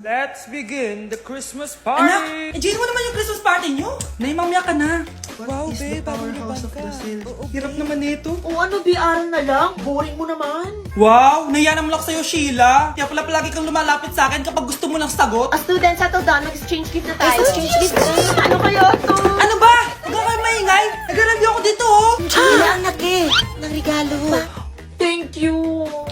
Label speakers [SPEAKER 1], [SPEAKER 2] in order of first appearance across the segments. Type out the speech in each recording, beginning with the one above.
[SPEAKER 1] Let's begin the Christmas
[SPEAKER 2] Anak,
[SPEAKER 1] party!
[SPEAKER 2] enjoy mo naman yung Christmas party nyo. Naimamya ka na.
[SPEAKER 1] Wow,
[SPEAKER 2] What is
[SPEAKER 1] babe,
[SPEAKER 2] the powerhouse of
[SPEAKER 1] parang
[SPEAKER 2] Brazil?
[SPEAKER 1] Oo,
[SPEAKER 2] Hirap
[SPEAKER 1] babe.
[SPEAKER 2] naman nito.
[SPEAKER 3] O ano, BR na lang? Boring mo naman.
[SPEAKER 2] Wow, nahiya naman ako sa'yo, Sheila. Kaya pala palagi kang lumalapit sa akin kapag gusto mo ng sagot.
[SPEAKER 3] Student, settle down. Mag-exchange gift na tayo.
[SPEAKER 2] Exchange gift?
[SPEAKER 3] Ano kaya to?
[SPEAKER 2] Ano ba? Huwag ka kayo maingay. Nag-review ako dito, oh.
[SPEAKER 3] Sheila, anak eh. Ng regalo. Thank you.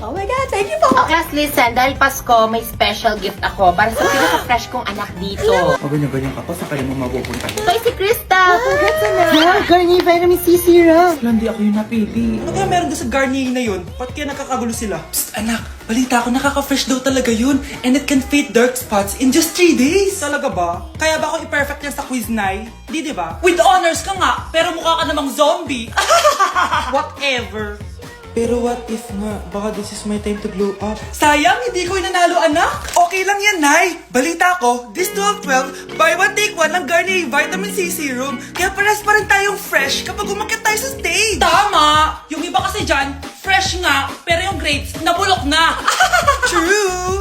[SPEAKER 3] Oh my God, thank you po. Okay, class, listen. Dahil Pasko, may special gift ako para sa pinaka-fresh kong anak dito.
[SPEAKER 2] O ganyan-ganyan ka pa, sa kayo mo mapupunta.
[SPEAKER 3] Ito ay si Krista. Congrats, anak. Yeah, Garnier Vitamin C Serum.
[SPEAKER 2] Wala, hindi ako yung napili. Ano kaya meron doon sa Garnier na yun? Ba't kaya nakakagulo sila? Psst, anak. Balita ko, nakaka-fresh daw talaga yun. And it can fade dark spots in just 3 days. Talaga ba? Kaya ba ako i-perfect yan sa quiz, Nay? Di ba? With honors ka nga, pero mukha ka namang zombie. Whatever. Pero what if nga, baka this is my time to glow up. Sayang, hindi ko inanalo, anak. Okay lang yan, Nay. Balita ko, this 12-12, buy one take one ng Garnier Vitamin C Serum. Kaya pares pa rin tayong fresh kapag umakyat tayo sa stage. Tama! Yung iba kasi dyan, fresh nga, pero yung grades, nabulok na. True!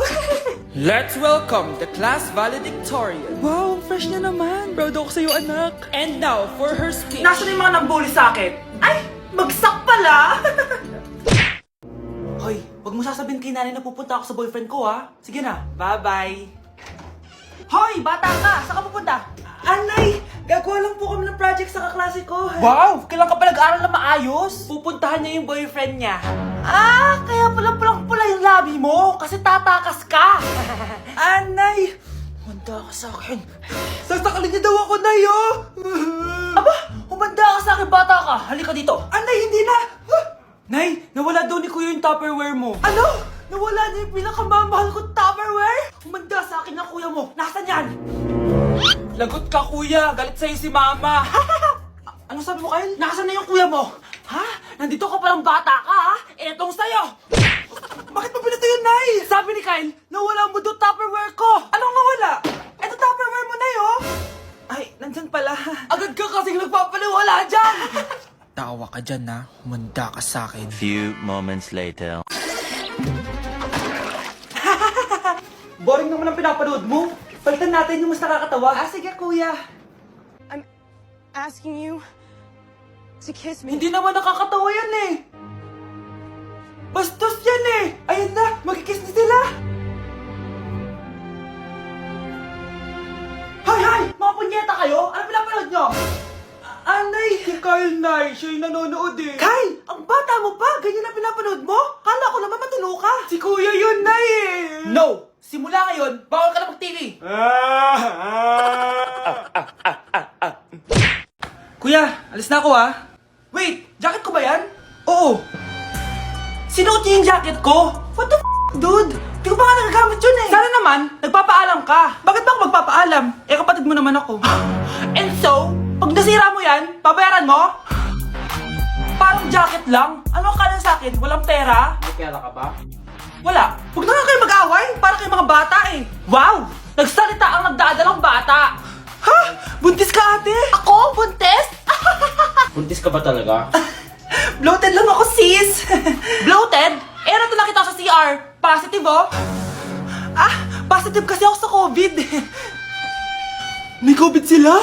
[SPEAKER 1] Let's welcome the class valedictorian. Wow, ang fresh niya naman. Proud ako sa'yo, anak. And now, for her speech.
[SPEAKER 2] Nasaan yung mga nambuli sa akin? Ay, bagsak pala! Hoy, wag mo sasabihin kay nanay na pupunta ako sa boyfriend ko, ha? Sige na, bye-bye. Hoy, bata ka! Saan ka pupunta? Anay, gagawa lang po kami ng project sa kaklase ko. Wow! Kailan ka pa nag-aaral na maayos? Pupuntahan niya yung boyfriend niya. Ah, kaya pala pulang-pula yung labi mo kasi tatakas ka. Anay, humanda ka sa akin. Sasakalin niya daw ako, Nay, oh! Aba, humanda ka sa akin, bata ka. Halika dito. Anay, hindi na. Nay, nawala daw ni Kuya yung Tupperware mo. Ano? Nawala na yung pinakamamahal kong Tupperware? Humanda sa akin ng kuya mo. Nasaan yan? Lagot ka, kuya. Galit sa'yo si mama. Ano sabi mo, Kyle? Nasaan na yung kuya mo? Ha? Nandito ka palang bata ka, ha? Etong sa'yo. Bakit mo pinito yun, Nay? Sabi ni Kyle, nawala mo doon Tupperware ko. Anong nawala? Eto Tupperware mo, Nay, oh. Ay, nandyan pala. Agad ka kasing nagpapaliwala dyan.
[SPEAKER 1] Tawa ka dyan, ha? Humanda ka sa akin.
[SPEAKER 4] Few moments later.
[SPEAKER 2] Boring naman ang pinapanood mo. Palitan natin yung mas nakakatawa. Ah, sige, kuya.
[SPEAKER 5] Asking you to kiss me.
[SPEAKER 2] Hindi naman nakakatawa yan eh. Bastos yan eh. Ayan na, magkikiss na sila. Hay, hay! Mga punyeta kayo? Ano pinapanood nyo? Anay! Si Kyle, Nay. Siya yung nanonood eh. Kyle! Ang bata mo pa! Ganyan ang pinapanood mo? Kala ko naman matino ka. Si Kuya yun, Nay eh. No! Simula ngayon, bawal ka na mag-TV. Kuya, alis na ako ah. Wait, jacket ko ba yan? Oo. Sinuot niyo yung jacket ko? What the dude? Di ko pa nga nagagamit yun eh. Sana naman, nagpapaalam ka. Bakit ba ako magpapaalam? Eh, kapatid mo naman ako. And so, pag nasira mo yan, babayaran mo? Parang jacket lang. Ano ang kanan sa akin? Walang pera?
[SPEAKER 1] May pera ka ba?
[SPEAKER 2] Wala. Huwag na nga kayo mag-away. Para kayo mga bata eh. Wow! Nagsalita ang nagdadalang bata. Ha? Buntis ka, ate? Ako? Buntis?
[SPEAKER 1] Buntis ka ba talaga?
[SPEAKER 2] Bloated lang ako, sis. Bloated? Eh, ano nakita ko sa CR? Positive, oh. Ah, positive kasi ako sa COVID. May COVID sila?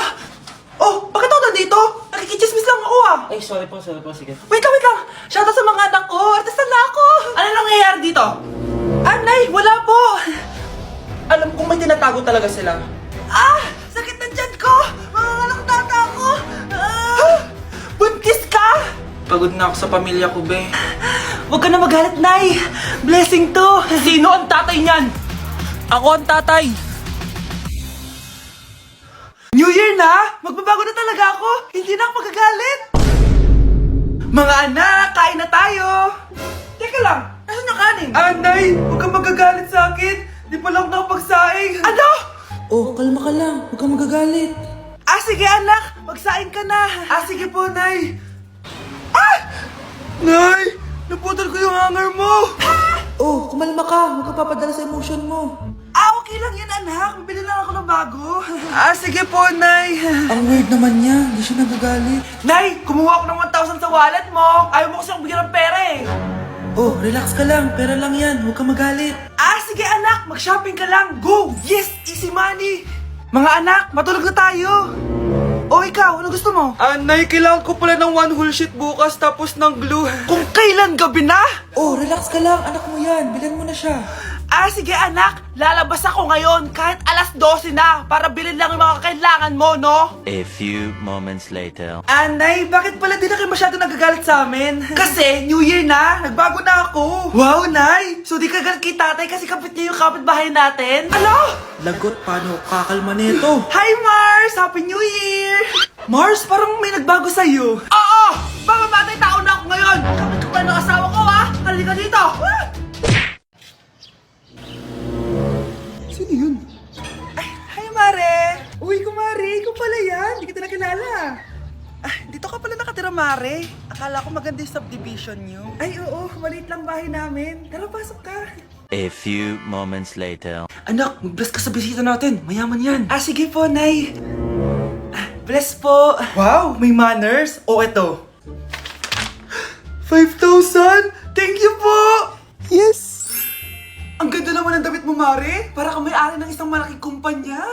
[SPEAKER 2] Oh, bakit ako nandito? Nakikichismis lang ako, ah.
[SPEAKER 1] Ay, sorry po, sige.
[SPEAKER 2] Wait lang. Shoutout sa mga anak ko. Artisan na ako. Ano nangyayari dito? Anay, wala po. Alam kong may tinatago talaga sila. Ah! Sakit na tiyan ko! Mga tata ko! Ah! Buntis ka! Pagod na ako sa pamilya ko, be. Huwag ka na magalit, Nay. Blessing to. Sino ang tatay niyan? Ako ang tatay. New Year na! Magbabago na talaga ako! Hindi na ako magagalit! Mga anak, kain na tayo! Teka lang, nasan yung kanin? Anay, huwag kang magagalit sa akin! Di pa lang nakapagsaing! Ano? Oh, kalma ka lang. Huwag kang magagalit. Ah, sige anak! Magsaing ka na! Ah, sige po, Nay! Ah! Nay! Naputol ko yung hanger mo! Oh, kumalma ka. Huwag ka papadala sa emotion mo. Ah, okay lang yan, anak. Bibili lang ako ng bago. Ah, sige po, Nay. Ang weird naman niya. Hindi siya nagagalit. Nay, kumuha ako ng 1,000 sa wallet mo. Ayaw mo kasi akong bigyan ng pera eh. Oh, relax ka lang. Pera lang yan. Huwag ka magalit. Ah, sige. sige anak, mag-shopping ka lang. Go! Yes, easy money. Mga anak, matulog na tayo. O ikaw, ano gusto mo?
[SPEAKER 1] Nay, kailangan ko pala ng 1 whole sheet bukas tapos ng glue.
[SPEAKER 2] Kung kailan gabi na?
[SPEAKER 1] Oh, relax ka lang. Anak mo yan. Bilan mo na siya.
[SPEAKER 2] Sige anak, lalabas ako ngayon kahit alas 12 na para bilhin lang yung mga kailangan mo, no?
[SPEAKER 4] A few moments later.
[SPEAKER 2] Nay, bakit pala di na kayo masyado nagagalit sa amin? Kasi, New Year na, nagbago na ako. Wow, Nay! So di ka galit kay tatay kasi kapit niya yung kapitbahay natin? Ano?
[SPEAKER 1] Lagot, paano kakalma nito?
[SPEAKER 2] Hi, Mars! Happy New Year! Mars, parang may nagbago sa'yo. Oo! Baka matay tao na ako ngayon! Kapit ko pa ng asawa ko, ha? Halika dito!
[SPEAKER 1] Sino yun?
[SPEAKER 2] Hi, Mare! Uy, kumare, ikaw pala yan. Hindi kita nakilala. Dito ka pala nakatira, Mare. Akala ko maganda yung subdivision nyo. Ay, oo. Maliit lang bahay namin. Tara, pasok ka.
[SPEAKER 4] A few moments later.
[SPEAKER 2] Anak, mag-bless ka sa bisita natin. Mayaman yan. Sige po, Nay. Bless po. Wow, may manners. O, eto. 5,000? Thank you po!
[SPEAKER 1] Yes!
[SPEAKER 2] Ang ganda naman ng damit mo, Mare. Para kang may-ari ng isang malaking kumpanya.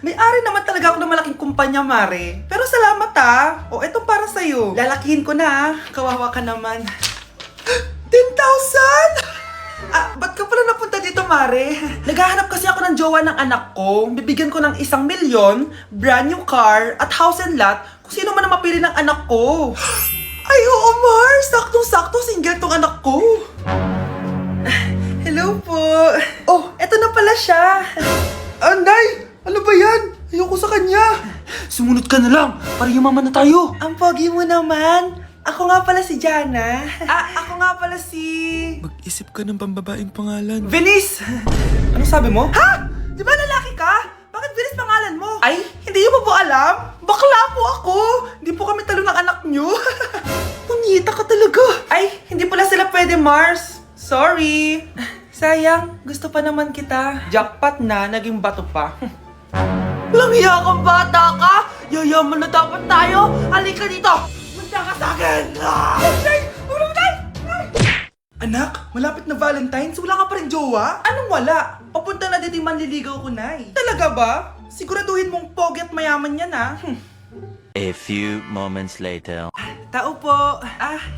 [SPEAKER 2] May-ari naman talaga ako ng malaking kumpanya, Mare. Pero salamat, O, etong para sa'yo. Lalakihin ko na, Kawawa ka naman. 10,000? Ba't ka pala napunta dito, Mare? Naghahanap kasi ako ng jowa ng anak ko. Bibigyan ko ng 1 milyon, brand new car, at house and lot kung sino man ang mapili ng anak ko. Ay, oo, Mar! Saktong-sakto, single tong anak ko. Hello po. Oh, eto na pala siya. Nay! Ano ba yan? Ayoko sa kanya. Sumunod ka na lang para yumaman na tayo. Ang pogi mo naman. Ako nga pala si Jana. Ako nga pala si...
[SPEAKER 1] Mag-isip ka ng pambabaeng pangalan.
[SPEAKER 2] Venice! Ano sabi mo? Ha? Di ba lalaki ka? Bakit Venice pangalan mo? Ay, hindi niyo pa po alam? Bakla po ako! Hindi po kami talo ng anak niyo. Punyita ka talaga. Ay, hindi pala sila pwede, Mars. Sorry. Sayang, gusto pa naman kita. Jackpot na, naging bato pa. Langya kang bata ka! Yayaman na dapat tayo! Halika dito! Punta ka sa akin! Nay! Ulo mo, Nay! Anak, malapit na Valentine's, wala ka pa rin jowa? Anong wala? Papunta na dito yung manliligaw ko, Nay. Talaga ba? Siguraduhin mong pogi at mayaman yan, ha?
[SPEAKER 4] A few moments later.
[SPEAKER 2] Tao po.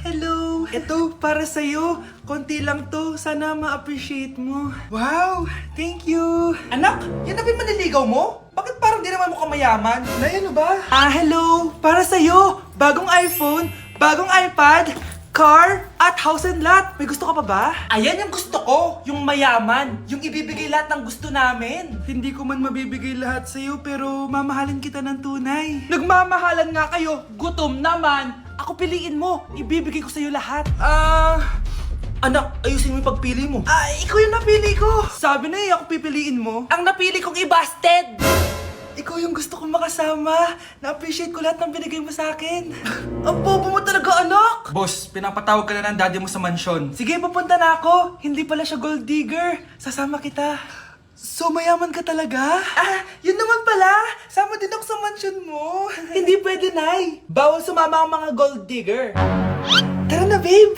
[SPEAKER 2] Hello. Ito, para sa'yo. Konti lang to. Sana ma-appreciate mo. Wow, thank you. Anak, yan na ba yung manliligaw mo? Bakit parang di naman mo kamayaman? Nay, ano ba? Hello. Para sa'yo. Bagong iPhone, bagong iPad, car, at house and lot. May gusto ka pa ba? Ayan yung gusto ko. Yung mayaman. Yung ibibigay lahat ng gusto namin. Hindi ko man mabibigay lahat sa'yo, pero mamahalin kita ng tunay. Nagmamahalan nga kayo. Gutom naman. Ako piliin mo. Ibibigay ko sa'yo lahat. Anak, ayusin mo yung pagpili mo. Ikaw yung napili ko. Sabi na ako pipiliin mo. Ang napili kong i-busted. Ikaw yung gusto kong makasama. Na-appreciate ko lahat ng binigay mo sa akin. Ang bobo mo talaga, anak! Boss, pinapatawag ka na ng daddy mo sa mansyon. Sige, papunta na ako. Hindi pala siya gold digger. Sasama kita. So, mayaman ka talaga? Yun naman pala. Sama din ako sa mansyon mo. Hindi pwede, Nay. Bawal sumama ang mga gold digger. Tara na, babe.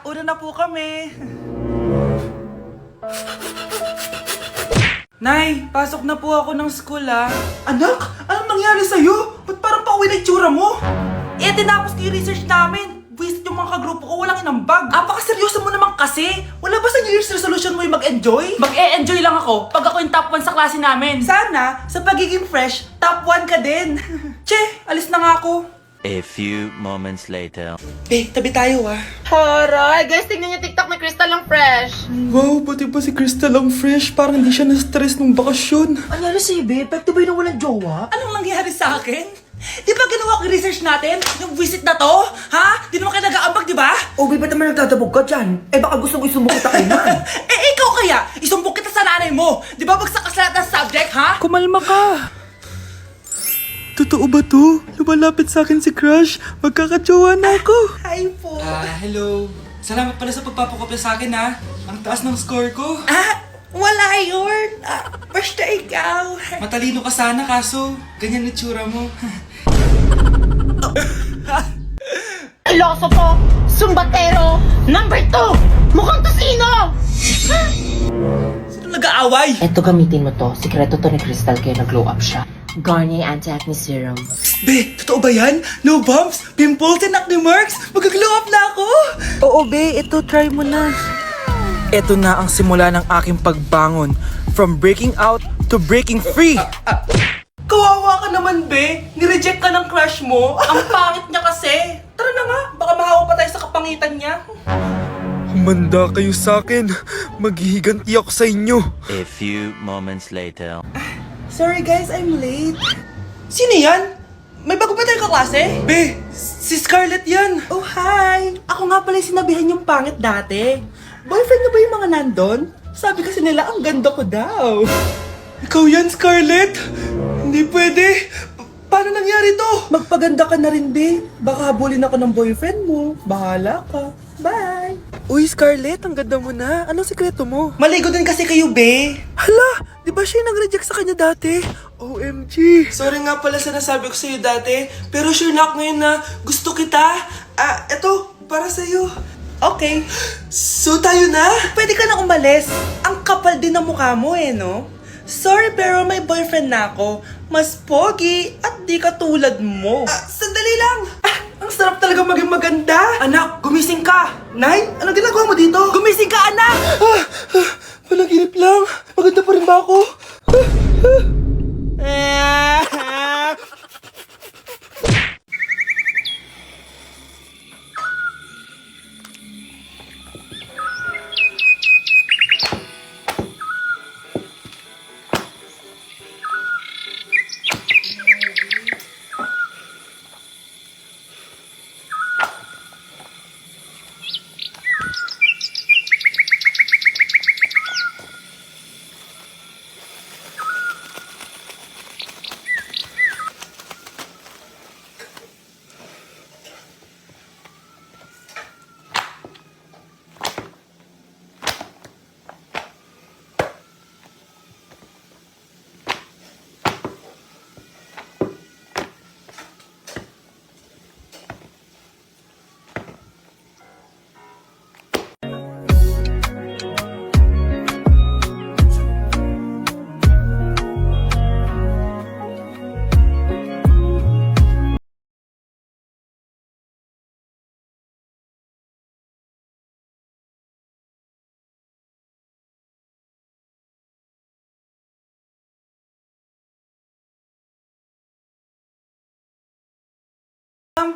[SPEAKER 2] Una na po kami. Nay, pasok na po ako ng school, Anak, anong nangyari sa'yo? Ba't parang pauwi na itsura mo? Tinapos ko yung research namin. Buwisit yung mga kagrupo ko, walang inambag. Apakaseryoso mo naman kasi. Wala ba sa New Year's resolution mo yung mag-enjoy? Mag-e-enjoy lang ako pag ako yung top 1 sa klase namin. Sana, sa pagiging fresh, top 1 ka din. Che, alis na nga ako.
[SPEAKER 4] A few moments later.
[SPEAKER 2] Tabi tayo,
[SPEAKER 3] Horay! Guys, tignan niyo TikTok ni Crystal ang fresh.
[SPEAKER 1] Wow, pati ba si Crystal ang fresh? Parang hindi siya na-stress nung bakasyon.
[SPEAKER 2] Anyari sa'yo, babe? Pekto ba yun na walang jowa? Anong nangyari sa akin? Di ba ginawa ko yung research natin? Yung visit na to? Ha? Di naman kayo nag-aambag, di ba?
[SPEAKER 6] Ba't naman nagdadabog ka dyan? Baka gusto mo isumbong kita kay man.
[SPEAKER 2] Ikaw kaya? Isumbong kita sa nanay mo. Di ba bagsak ka sa lahat ng subject, ha?
[SPEAKER 1] Kumalma ka! Totoo ba to? Lumalapit sa akin si Crush. Magkakajowa na ako.
[SPEAKER 2] Hi po.
[SPEAKER 1] Hello. Salamat pala sa pagpapakopya sa akin, ha. Ang taas ng score ko.
[SPEAKER 2] Wala yun. Basta ikaw.
[SPEAKER 1] Matalino ka sana, kaso ganyan na tsura mo.
[SPEAKER 3] Iloso po! Sumbatero! Number 2! Mukhang tosino!
[SPEAKER 2] Sino nag-aaway?
[SPEAKER 3] Eto, gamitin mo to. Sikreto to ni Crystal kaya nag-glow up siya. Garnier Anti-Acne Serum.
[SPEAKER 2] Be, totoo ba yan? No bumps, pimples, and acne marks? Mag-glow up na ako! Oo, be. Ito, try mo na. Ito na ang simula ng aking pagbangon. From breaking out to breaking free. Kawawa ka naman, be. Nireject ka ng crush mo. Ang pangit niya kasi. Tara na nga, baka mahawa pa tayo sa kapangitan niya. Humanda kayo sa akin. Maghihiganti ako sa inyo.
[SPEAKER 4] A few moments later.
[SPEAKER 2] Sorry guys, I'm late. Sino yan? May bago ba tayong kaklase? Be, si Scarlett yan. Oh, hi. Ako nga pala yung sinabihan yung pangit dati. Boyfriend niyo ba yung mga nandun? Sabi kasi nila, ang ganda ko daw. Ikaw yan, Scarlett? Hindi pwede. Paano nangyari to? Magpaganda ka na rin, be. Baka habulin ako ng boyfriend mo. Bahala ka. Bye. Uy, Scarlett, ang ganda mo na. Anong sikreto mo? Maligo din kasi kayo, be. Hala, di ba siya yung nag-reject sa kanya dati? OMG. Sorry nga pala sa nasabi ko sa'yo dati. Pero sure na ako ngayon na gusto kita. Eto, para sa'yo. Okay. So tayo na? Pwede ka na umalis. Ang kapal din ng mukha mo no? Sorry pero may boyfriend na ako. Mas pogi at di katulad mo. Sandali lang. Ang sarap talaga maging maganda. Anak, gumising ka. Nay, anong ginagawa mo dito? Gumising ka, anak! Panaginip lang. Maganda pa rin ba ako?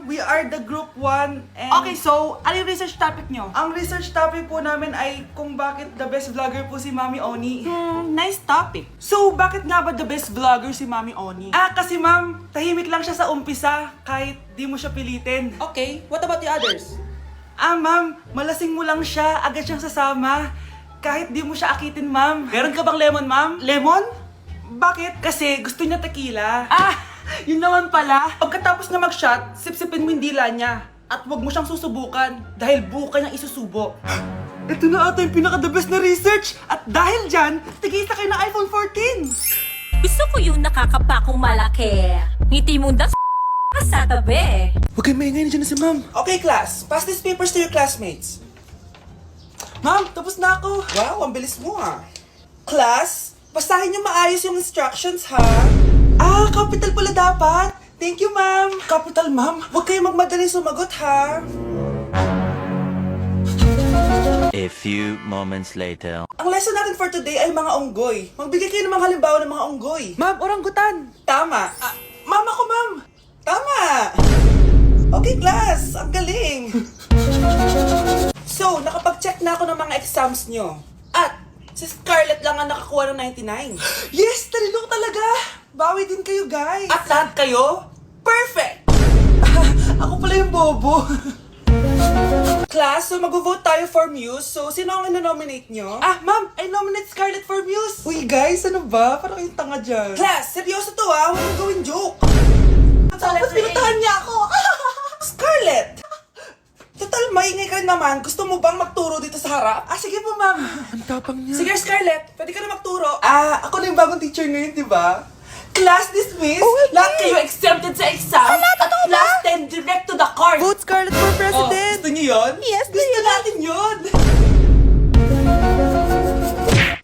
[SPEAKER 2] We are the group 1 and... Okay, so, ano yung research topic nyo? Ang research topic po namin ay kung bakit the best vlogger po si Mami Oni. Nice topic. So, bakit nga ba the best vlogger si Mami Oni? Kasi ma'am, tahimik lang siya sa umpisa kahit di mo siya pilitin.
[SPEAKER 1] Okay, what about the others?
[SPEAKER 2] Ma'am, malasing mo lang siya, agad siyang sasama. Kahit di mo siya akitin, ma'am. Meron ka bang lemon, ma'am? Lemon? Bakit? Kasi gusto niya tequila. Yun naman pala. Pagkatapos na mag-shot, sipsipin mo yung dila niya. At huwag mo siyang susubukan dahil buo ka niyang isusubo. Ito na ata yung pinaka-the best na research. At dahil dyan, tigisa kayo ng iPhone 14.
[SPEAKER 7] Gusto ko yung nakakapakong malaki. Ngiti mo sa tabi.
[SPEAKER 2] Huwag kayo maingay, nandiyan na si ma'am. Okay, class. Pass these papers to your classmates. Ma'am, tapos na ako. Wow, ang bilis mo Class, basahin niyo maayos yung instructions, ha? Capital pala dapat. Thank you, ma'am. Capital, ma'am. Huwag kayo magmadali sumagot, ha?
[SPEAKER 4] A few moments later.
[SPEAKER 2] Ang lesson natin for today ay mga unggoy. Magbigay kayo ng mga halimbawa ng mga unggoy. Ma'am, oranggutan. Tama. Ma'am ako, ma'am. Tama. Okay, class. Ang galing. So, nakapag-check na ako ng mga exams nyo. At, si Scarlett lang ang nakakuha ng 99. Yes! Talino talaga! Bawi din kayo, guys. At lahat kayo? Perfect! Ako pala yung bobo. Class, so mag-vote tayo for Muse. So, sino ang ino-nominate nyo? Ma'am, I nominate Scarlett for Muse. Uy, guys, ano ba? Parang kayong tanga dyan. Class, seryoso to Huwag mong gawin joke. Tapos pinutahan niya ako. Scarlett! Total, maingay ka naman. Gusto mo bang magturo dito sa harap? Sige po, ma'am. Ang tapang niya. Sige, Scarlett. Pwede ka na magturo. Ako na yung bagong teacher ngayon, di ba? Class dismissed. Lahat kayo exempted sa exam. At class 10 direct to the court. Vote Scarlett for president. Gusto niyo yun? Yes, gusto natin yun.